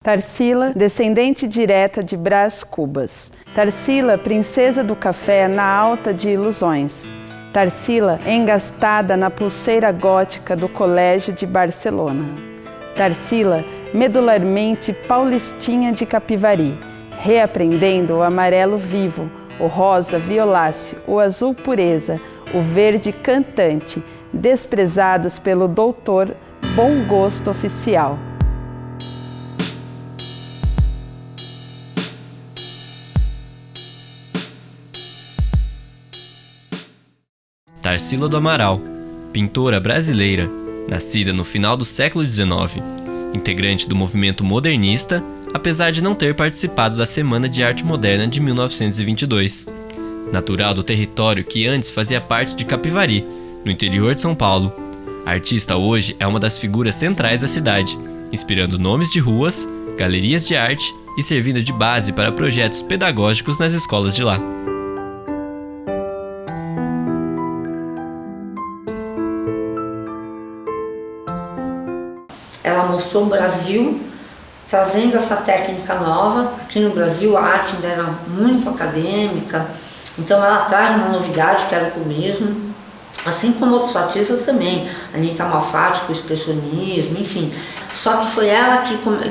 Tarsila, descendente direta de Brás Cubas. Tarsila, princesa do café na alta de ilusões. Tarsila, engastada na pulseira gótica do Colégio de Barcelona. Tarsila, medularmente paulistinha de Capivari, reaprendendo o amarelo vivo, o rosa violáceo, o azul pureza, o verde cantante, desprezados pelo doutor Bom Gosto Oficial. Tarsila do Amaral, pintora brasileira, nascida no final do século XIX, integrante do movimento modernista, apesar de não ter participado da Semana de Arte Moderna de 1922. Natural do território que antes fazia parte de Capivari, no interior de São Paulo, a artista hoje é uma das figuras centrais da cidade, inspirando nomes de ruas, galerias de arte e servindo de base para projetos pedagógicos nas escolas de lá. Ela mostrou o Brasil, trazendo essa técnica nova. Aqui no Brasil a arte ainda era muito acadêmica, então ela traz uma novidade que era o cubismo, assim como outros artistas também, Anita Malfatti com o expressionismo, enfim. Só que foi ela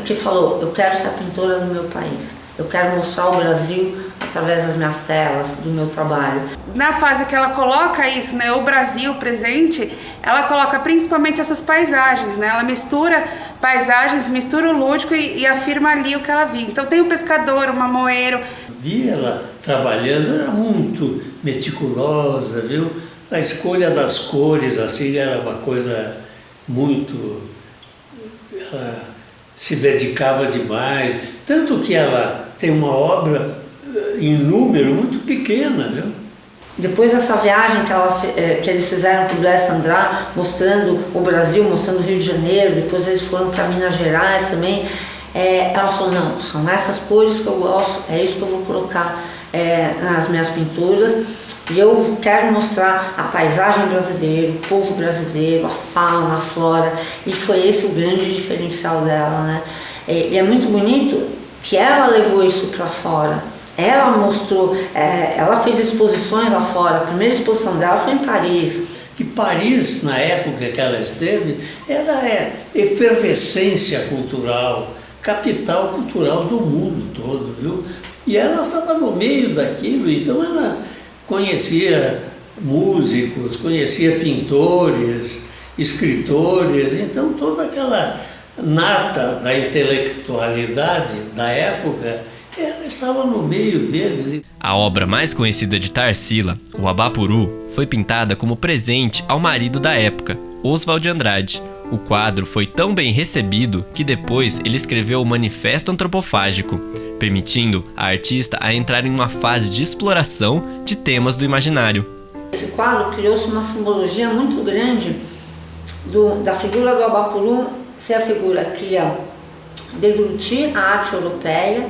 que falou, eu quero ser a pintora do meu país, eu quero mostrar o Brasil através das minhas telas, do meu trabalho. Na fase que ela coloca isso, né, o Brasil presente, ela coloca principalmente essas paisagens, né? Ela mistura paisagens, mistura o lúdico e afirma ali o que ela viu. Então tem o pescador, o mamoeiro. Vi ela trabalhando, era muito meticulosa, viu? A escolha das cores, assim, era uma coisa muito... Ela se dedicava demais, tanto que ela tem uma obra em número muito pequena, viu? Depois dessa viagem que eles fizeram para o Bless Andrá, mostrando o Brasil, mostrando o Rio de Janeiro, depois eles foram para Minas Gerais também, ela falou, não, são essas cores que eu gosto, é isso que eu vou colocar nas minhas pinturas, e eu quero mostrar a paisagem brasileira, o povo brasileiro, a fauna, a flora, e foi esse o grande diferencial dela, né? E é muito bonito que ela levou isso para fora. Ela mostrou, ela fez exposições lá fora, a primeira exposição dela foi em Paris. Que Paris, na época que ela esteve, ela é efervescência cultural, capital cultural do mundo todo, viu? E ela estava no meio daquilo, então ela conhecia músicos, conhecia pintores, escritores, então toda aquela nata da intelectualidade da época, ela estava no meio deles. A obra mais conhecida de Tarsila, o Abapuru, foi pintada como presente ao marido da época, Oswald de Andrade. O quadro foi tão bem recebido que depois ele escreveu o Manifesto Antropofágico, permitindo a artista a entrar em uma fase de exploração de temas do imaginário. Esse quadro criou-se uma simbologia muito grande da figura do Abapuru ser a figura que ia deglutir a arte europeia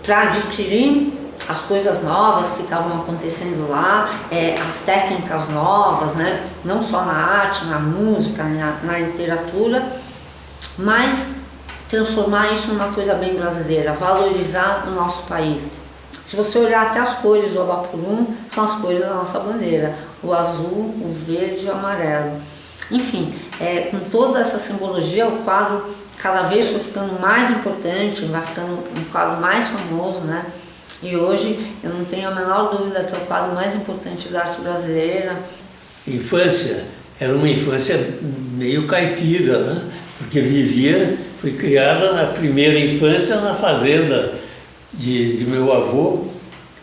para adquirir as coisas novas que estavam acontecendo lá, as técnicas novas, né? Não só na arte, na música, na literatura, mas transformar isso numa coisa bem brasileira, valorizar o nosso país. Se você olhar até as cores do Abapuru, são as cores da nossa bandeira, o azul, o verde e o amarelo. Enfim, com toda essa simbologia, o quadro cada vez foi ficando mais importante, vai ficando um quadro mais famoso, né? E hoje eu não tenho a menor dúvida que é o quadro mais importante da arte brasileira. Infância, era uma infância meio caipira, né? Porque foi criada na primeira infância na fazenda de meu avô,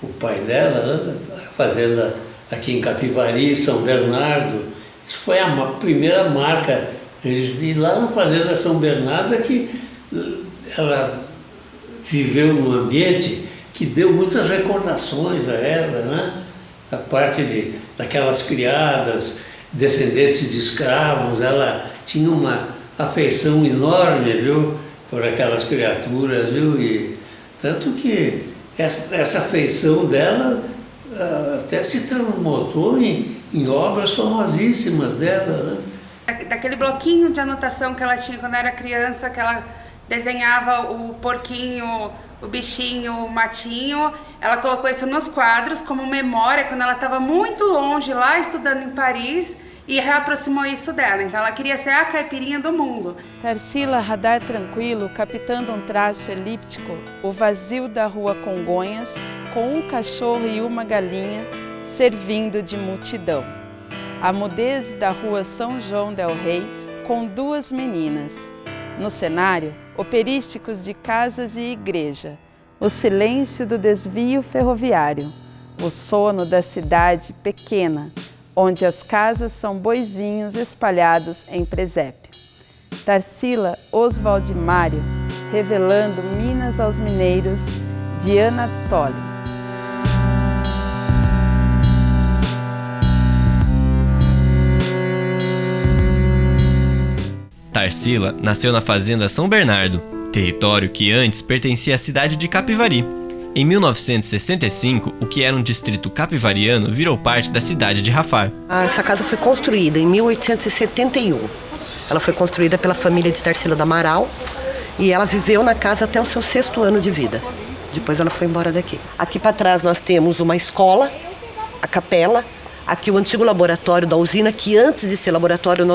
o pai dela, né? A fazenda aqui em Capivari, São Bernardo. Isso foi a primeira marca. E lá na fazenda São Bernardo é que ela viveu num ambiente que deu muitas recordações a ela, né? A parte daquelas criadas, descendentes de escravos, ela tinha uma afeição enorme, viu, por aquelas criaturas, viu, e tanto que essa afeição dela até se transmutou em obras famosíssimas dela, né? Daquele bloquinho de anotação que ela tinha quando era criança, que ela desenhava o porquinho, o bichinho, o matinho. Ela colocou isso nos quadros como memória quando ela estava muito longe, lá estudando em Paris, e reaproximou isso dela. Então ela queria ser a caipirinha do mundo. Tarsila radar tranquilo, captando um traço elíptico, o vazio da rua Congonhas, com um cachorro e uma galinha, servindo de multidão. A mudez da rua São João del Rei, com duas meninas. No cenário, operísticos de casas e igreja, o silêncio do desvio ferroviário, o sono da cidade pequena, onde as casas são boizinhos espalhados em presépio. Tarsila Oswald Mário, revelando Minas aos mineiros, Diana Tolle. Tarsila nasceu na fazenda São Bernardo, território que antes pertencia à cidade de Capivari. Em 1965, o que era um distrito capivariano virou parte da cidade de Rafar. Essa casa foi construída em 1871. Ela foi construída pela família de Tarsila do Amaral e ela viveu na casa até o seu 6º ano de vida. Depois ela foi embora daqui. Aqui para trás nós temos uma escola, a capela, aqui o antigo laboratório da usina, que antes de ser laboratório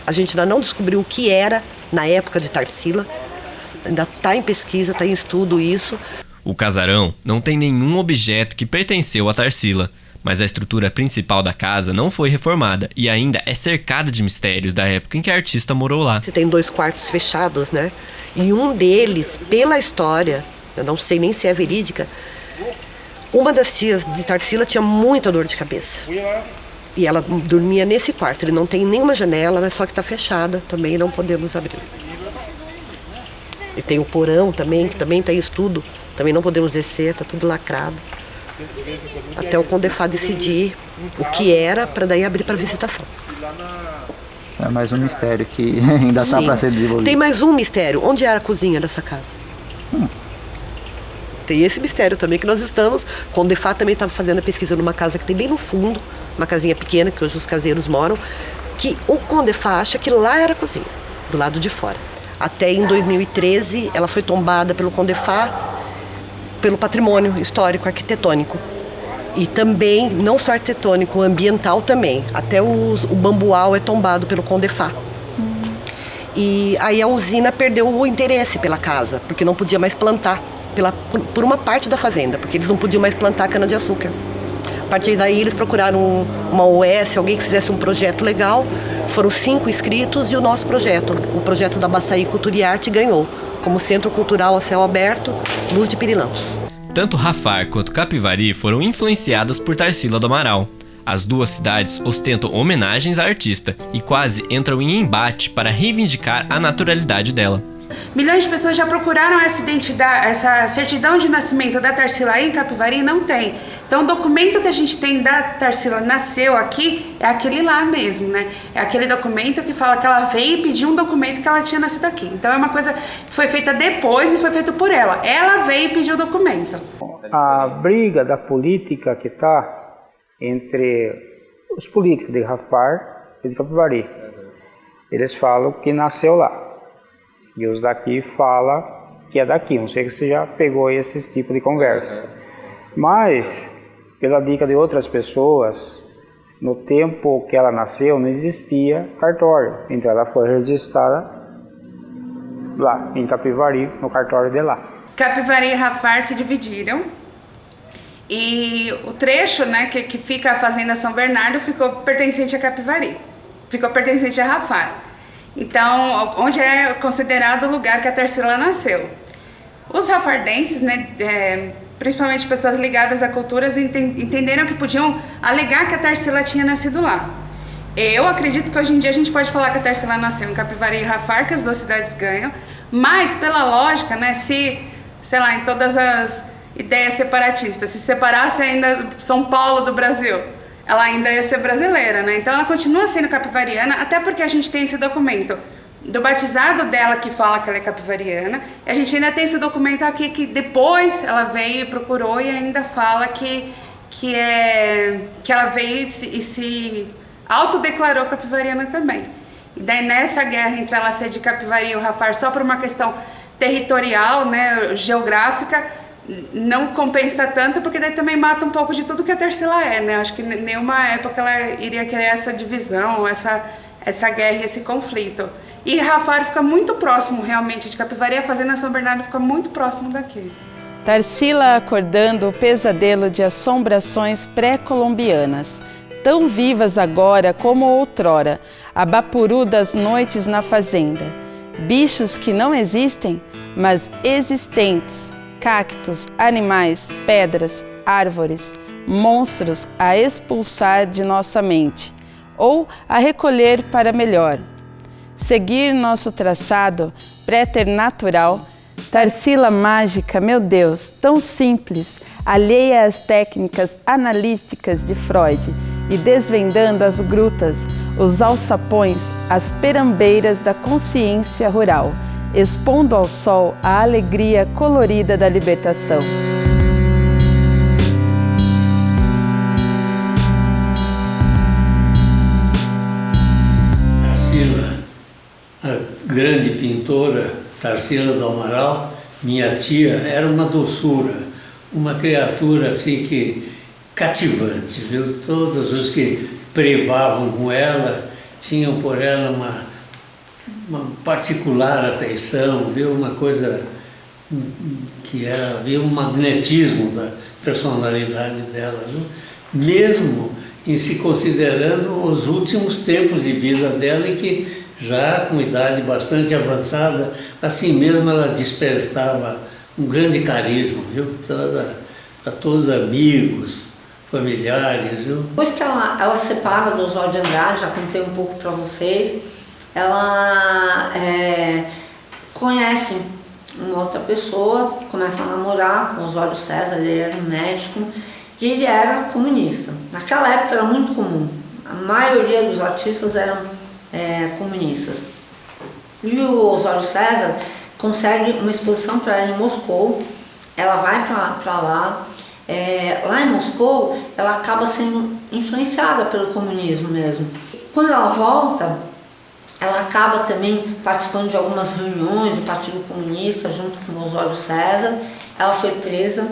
a gente ainda não descobriu o que era na época de Tarsila. Ainda está em pesquisa, está em estudo isso. O casarão não tem nenhum objeto que pertenceu a Tarsila, mas a estrutura principal da casa não foi reformada e ainda é cercada de mistérios da época em que a artista morou lá. Você tem 2 quartos fechados, né? E um deles, pela história, eu não sei nem se é verídica, uma das tias de Tarsila tinha muita dor de cabeça. E ela dormia nesse quarto. Ele não tem nenhuma janela, mas só que está fechada, também não podemos abrir. E tem o porão também, que também está em estudo. Também não podemos descer, está tudo lacrado. Até o Condefá decidir o que era, para daí abrir para visitação. É mais um mistério que ainda está para ser desenvolvido. Tem mais um mistério. Onde era a cozinha dessa casa? Tem esse mistério também que nós estamos. O Condefá também estava fazendo a pesquisa numa casa que tem bem no fundo, uma casinha pequena que hoje os caseiros moram, que o Condefá acha que lá era a cozinha, do lado de fora. Até em 2013 ela foi tombada pelo Condefá, pelo patrimônio histórico arquitetônico. E também, não só arquitetônico, ambiental também. Até o bambual é tombado pelo Condefá. E aí a usina perdeu o interesse pela casa, porque não podia mais plantar, por uma parte da fazenda, porque eles não podiam mais plantar cana-de-açúcar. A partir daí eles procuraram uma OS, alguém que fizesse um projeto legal. Foram 5 inscritos e o nosso projeto, o projeto da Baçaí Cultura e Arte, ganhou como Centro Cultural a Céu Aberto, Luz de Pirilampos. Tanto Rafar quanto Capivari foram influenciadas por Tarsila do Amaral. As duas cidades ostentam homenagens à artista e quase entram em embate para reivindicar a naturalidade dela. Milhões de pessoas já procuraram essa identidade, essa certidão de nascimento da Tarsila aí em Capivari e não tem. Então o documento que a gente tem da Tarsila nasceu aqui é aquele lá mesmo, né? É aquele documento que fala que ela veio e pediu um documento que ela tinha nascido aqui. Então é uma coisa que foi feita depois e foi feita por ela. Ela veio e pediu o documento. A briga da política que está entre os políticos de Rafar e de Capivari. Eles falam que nasceu lá. E os daqui falam que é daqui. Não sei se você já pegou esse tipo de conversa. Mas, pela dica de outras pessoas, no tempo que ela nasceu não existia cartório. Então ela foi registrada lá, em Capivari, no cartório de lá. Capivari e Rafar se dividiram. E o trecho, né, que fica a Fazenda São Bernardo ficou pertencente a Capivari. Ficou pertencente a Rafar. Então, onde é considerado o lugar que a Tarsila nasceu. Os rafardenses, né, principalmente pessoas ligadas a culturas, entenderam que podiam alegar que a Tarsila tinha nascido lá. Eu acredito que hoje em dia a gente pode falar que a Tarsila nasceu em Capivari e Rafar, que as duas cidades ganham, mas pela lógica, né, se, sei lá, em todas as ideias separatistas, se separasse ainda São Paulo do Brasil, ela ainda ia ser brasileira, né? Então ela continua sendo capivariana, até porque a gente tem esse documento do batizado dela que fala que ela é capivariana, e a gente ainda tem esse documento aqui que depois ela veio e procurou e ainda fala que ela veio e se autodeclarou capivariana também. E daí nessa guerra entre ela ser de Capivari e o Rafar, só por uma questão territorial, né, geográfica, não compensa tanto, porque daí também mata um pouco de tudo que a Tarsila é, né? Acho que em nenhuma época ela iria querer essa divisão, essa guerra, esse conflito. E Rafar fica muito próximo, realmente, de Capivari. A fazenda São Bernardo fica muito próximo daqui. Tarsila acordando o pesadelo de assombrações pré-colombianas, tão vivas agora como outrora, a bapuru das noites na fazenda. Bichos que não existem, mas existentes. Cactos, animais, pedras, árvores, monstros a expulsar de nossa mente ou a recolher para melhor. Seguir nosso traçado preternatural. Tarsila mágica, meu Deus, tão simples, alheia às técnicas analíticas de Freud e desvendando as grutas, os alçapões, as perambeiras da consciência rural, expondo ao sol a alegria colorida da libertação. Tarsila, a grande pintora Tarsila do Amaral, minha tia, era uma doçura, uma criatura assim que cativante, viu? Todos os que privavam com ela tinham por ela uma particular afeição, viu? Uma coisa que havia um magnetismo da personalidade dela, viu? Mesmo em se considerando os últimos tempos de vida dela, em que já com idade bastante avançada, assim mesmo ela despertava um grande carisma, viu? Para todos os amigos, familiares, viu? Depois que ela separa do Oswald de Andrade, já contei um pouco para vocês, ela conhece uma outra pessoa, começa a namorar com o Oswaldo César, ele era um médico e ele era comunista. Naquela época era muito comum, a maioria dos artistas eram comunistas. E o Oswaldo César consegue uma exposição para ela em Moscou, ela vai para lá. Lá em Moscou, ela acaba sendo influenciada pelo comunismo mesmo. Quando ela volta, ela acaba também participando de algumas reuniões do Partido Comunista junto com o Oswaldo César. Ela foi presa.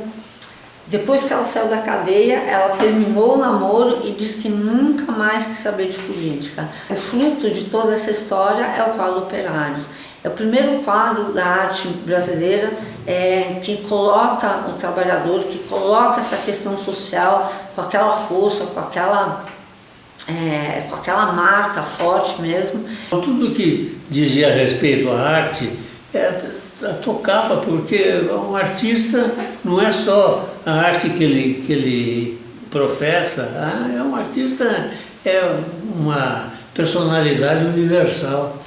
Depois que ela saiu da cadeia, ela terminou o namoro e disse que nunca mais quis saber de política. O fruto de toda essa história é o quadro Operários. É o primeiro quadro da arte brasileira que coloca o trabalhador, que coloca essa questão social com aquela força, com aquela marca forte mesmo. Tudo que dizia a respeito à arte tocava, porque um artista não é só a arte que ele professa, é um artista, é uma personalidade universal.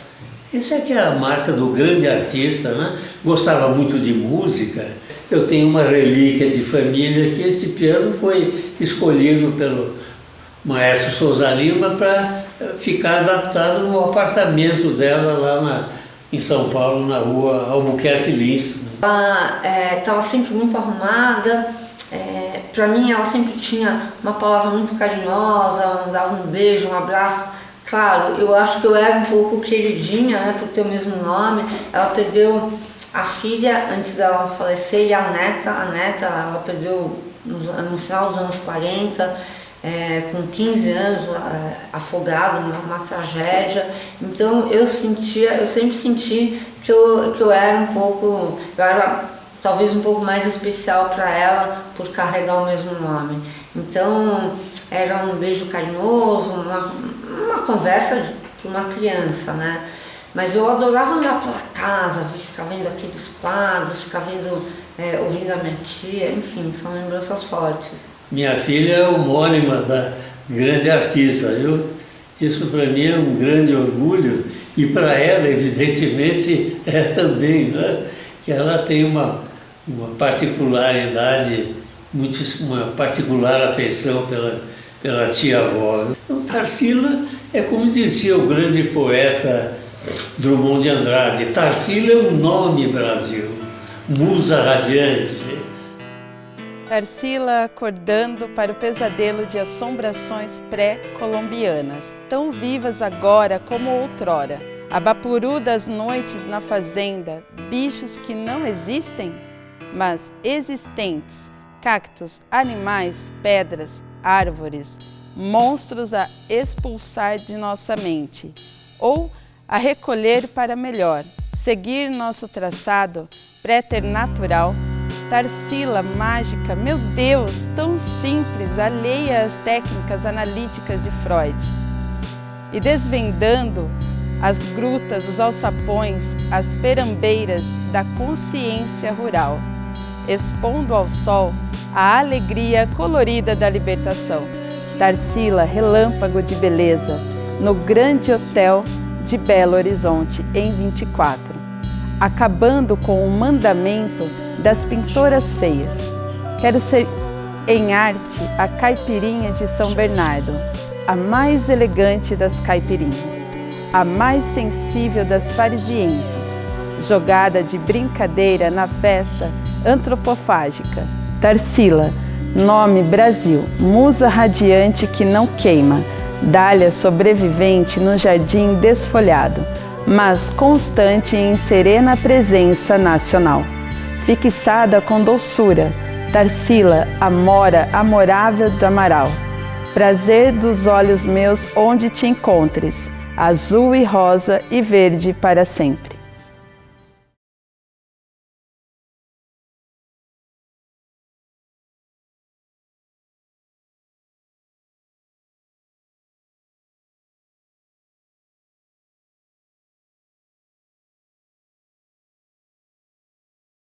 Essa é que é a marca do grande artista, né? Gostava muito de música. Eu tenho uma relíquia de família que este piano foi escolhido pelo maestro Souza Lima para ficar adaptado no apartamento dela lá em São Paulo, na rua Albuquerque Lins. Ela estava sempre muito arrumada. Para mim, ela sempre tinha uma palavra muito carinhosa, dava um beijo, um abraço. Claro, eu acho que eu era um pouco queridinha, né, por ter o mesmo nome. Ela perdeu a filha antes dela falecer e a neta sempre perdeu no final dos anos 40, com 15 anos, afogada numa tragédia. Então eu sempre senti que eu era um pouco, eu era talvez um pouco mais especial para ela por carregar o mesmo nome. Então era um beijo carinhoso, uma conversa para uma criança, né? Mas eu adorava andar pela casa, ficar vendo aqueles quadros, ficar vendo, ouvindo a minha tia, enfim, são lembranças fortes. Minha filha é homônima da grande artista, viu? Isso para mim é um grande orgulho e para ela, evidentemente, é também, né? Que ela tem uma particularidade, uma particular afeição pela tia-avó. Então, Tarsila é como dizia o grande poeta Drummond de Andrade, Tarsila é o nome Brasil, musa radiante. Tarsila acordando para o pesadelo de assombrações pré-colombianas, tão vivas agora como outrora, Abapuru das noites na fazenda, bichos que não existem, mas existentes, cactos, animais, pedras, árvores, monstros a expulsar de nossa mente, ou a recolher para melhor, seguir nosso traçado préternatural. Tarsila mágica, meu Deus, tão simples, alheia às técnicas analíticas de Freud. E desvendando as grutas, os alçapões, as perambeiras da consciência rural, expondo ao sol a alegria colorida da libertação. Tarsila, relâmpago de beleza, no grande hotel de Belo Horizonte, em 24, acabando com o mandamento das pintoras feias. Quero ser em arte a caipirinha de São Bernardo, a mais elegante das caipirinhas, a mais sensível das parisienses, jogada de brincadeira na festa antropofágica. Tarsila, nome Brasil, musa radiante que não queima, dália sobrevivente no jardim desfolhado, mas constante em serena presença nacional. Fixada com doçura, Tarsila, amora amorável do Amaral. Prazer dos olhos meus onde te encontres, azul e rosa e verde para sempre.